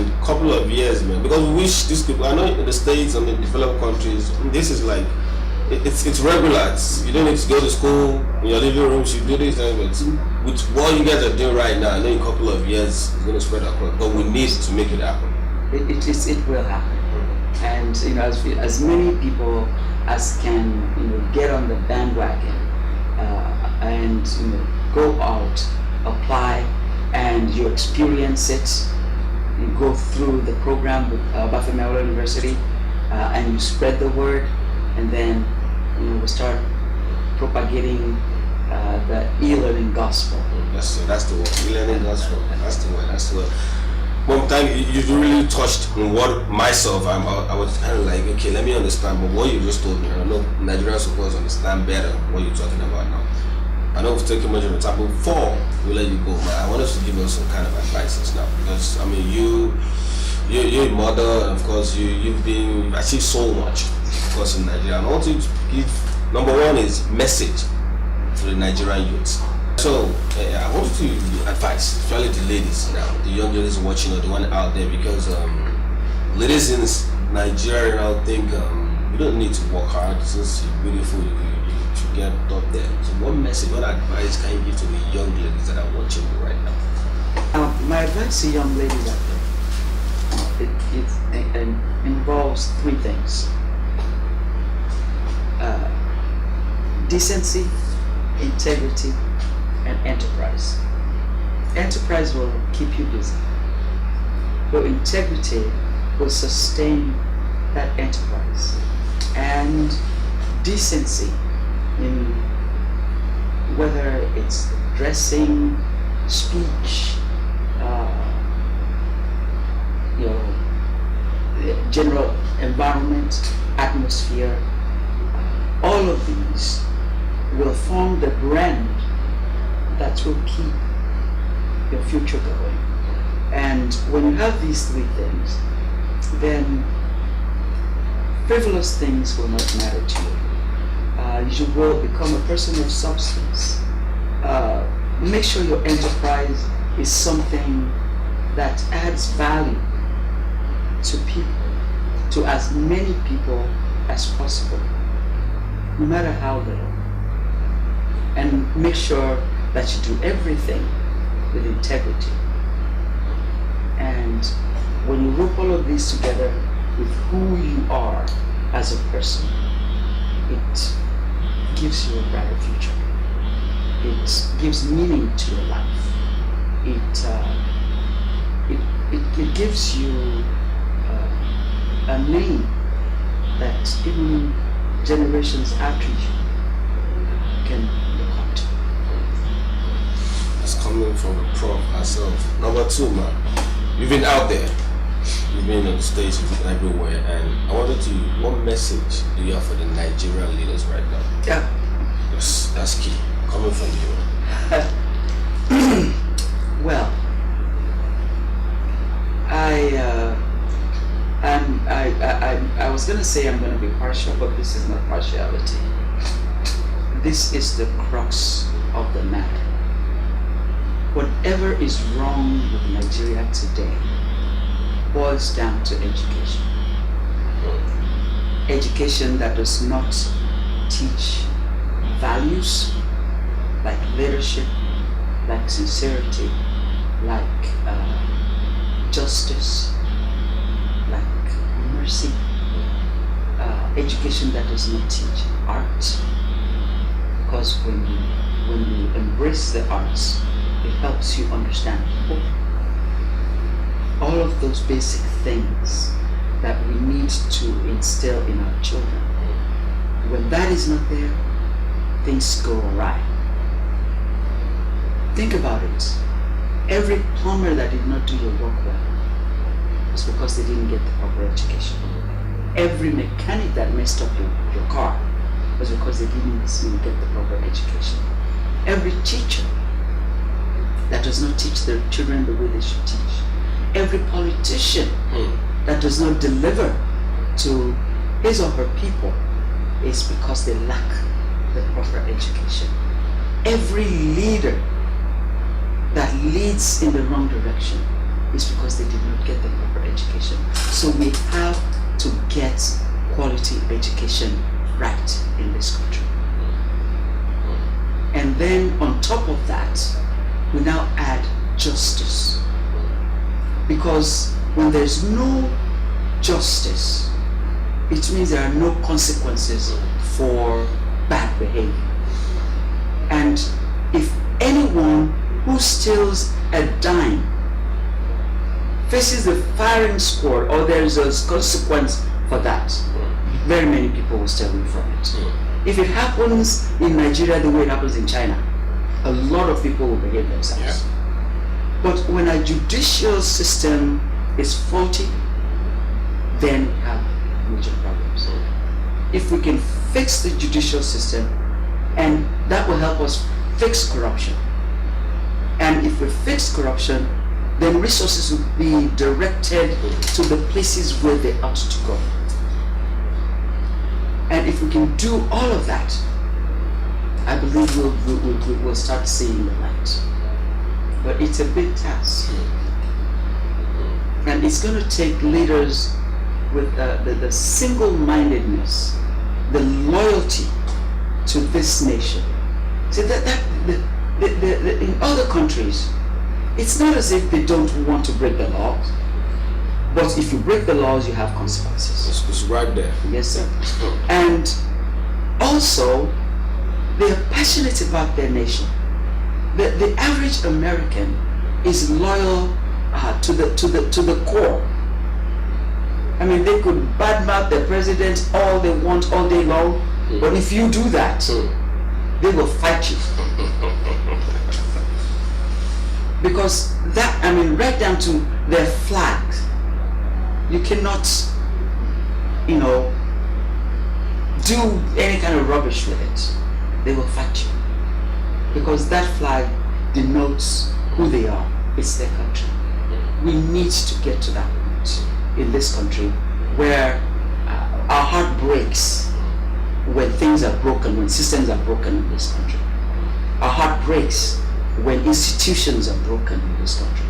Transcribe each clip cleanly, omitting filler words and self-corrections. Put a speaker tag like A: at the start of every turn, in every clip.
A: in a couple of years, man, because we wish these people, I know in the States and in developed countries, this is like, it's regular. You don't need to go to school, in your living rooms, you do this, but with what you guys are doing right now, I know in a couple of years, it's going to spread across, but we need to make it happen.
B: It will happen. And, you know, as many people as can, you know, get on the bandwagon and, you know, go out, apply, and you experience it. You go through the program with Bafemelo University, and you spread the word, and then, you know, we start propagating the e-learning gospel.
A: That's the word. E-learning gospel. That's the word. One time you really touched on what myself I was kind of like, okay, let me understand, but what you just told me, I know Nigerians of course understand better what you're talking about now. I know we've taken much of the time, but before we let you go, man, I want us to give us some kind of advices now, because I mean you're a mother, and of course you've achieved so much, of course, in Nigeria. And I want you to give, number one is message to the Nigerian youths. So I want you to advise, especially the ladies now, the young ladies watching or the one out there, because ladies in Nigeria now think you don't need to work hard, since you're beautiful, you should get up there. So what message, what advice can you give to the young ladies that are watching you right now?
B: My advice to young ladies out there, it involves three things: decency, integrity, and enterprise. Enterprise will keep you busy, but integrity will sustain that enterprise. And decency, in whether it's dressing, speech, you know, the general environment, atmosphere, all of these will form the brand that will keep your future going. And when you have these three things, then frivolous things will not matter to you. You will become a person of substance. Make sure your enterprise is something that adds value to people, to as many people as possible, no matter how little. And make sure that you do everything with integrity. And when you rope all of these together with who you are as a person, it gives you a brighter future. It gives meaning to your life. It gives you a name that even generations after you can look up to.
A: That's coming from the prof herself. Number two, man, you've been out there, you've been on the stage, you've been everywhere, and I wanted to, what message do you have for the Nigerian leaders right now?
B: Yeah.
A: Yes, that's key, coming from you.
B: Well, I was going to say I'm going to be partial, but this is not partiality. This is the crux of the matter. Whatever is wrong with Nigeria today boils down to education. Education that does not teach values like leadership, like sincerity, like justice, like mercy. Education that does not teach art, because when you embrace the arts, it helps you understand people. All of those basic things that we need to instill in our children. When that is not there, things go awry. Think about it. Every plumber that did not do your work well was because they didn't get the proper education. Every mechanic that messed up your car was because they didn't get the proper education. Every teacher that does not teach their children the way they should teach. Every politician that does not deliver to his or her people is because they lack the proper education. Every leader that leads in the wrong direction is because they did not get the proper education. So we have to get quality education right in this country. And then on top of that, we now add justice. Because when there's no justice, it means there are no consequences for bad behavior. And if anyone who steals a dime faces the firing squad, or there's a consequence for that, very many people will stay away from it. If it happens in Nigeria the way it happens in China, a lot of people will behave themselves.
A: Yeah.
B: But when a judicial system is faulty, then we have major problems. If we can fix the judicial system, and that will help us fix corruption. And if we fix corruption, then resources will be directed to the places where they ought to go. And if we can do all of that, I believe we'll start seeing the light. But it's a big task. And it's going to take leaders with the single-mindedness, the loyalty to this nation. See, in other countries, it's not as if they don't want to break the laws, but if you break the laws, you have consequences.
A: It's right there.
B: Yes, sir. And also, they are passionate about their nation. The average American is loyal to the core. I mean, they could badmouth the president all they want all day long, but if you do that, they will fight you. Because that, I mean, right down to their flags, you cannot, do any kind of rubbish with it. They will fight you. Because that flag denotes who they are. It's their country. We need to get to that point in this country where our heart breaks when things are broken, when systems are broken in this country. Our heart breaks when institutions are broken in this country.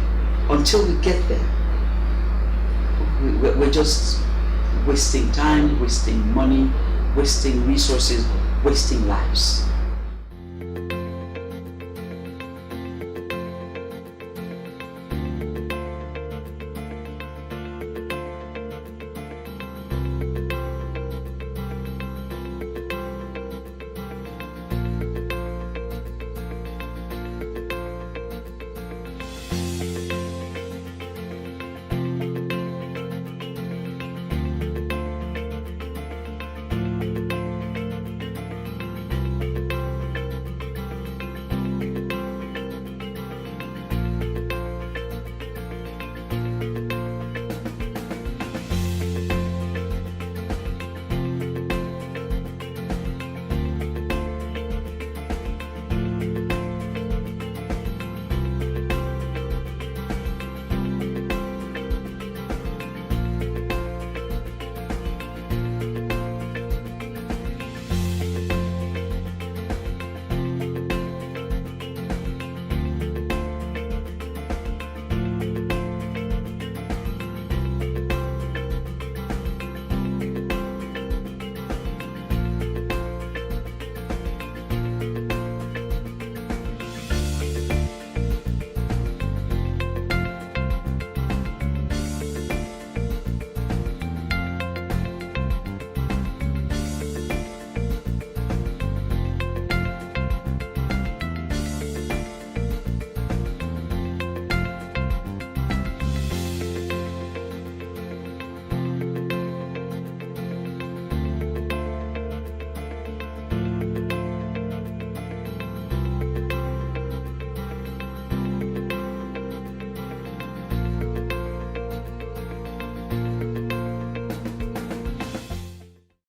B: Until we get there, we're just wasting time, wasting money, wasting resources, wasting lives.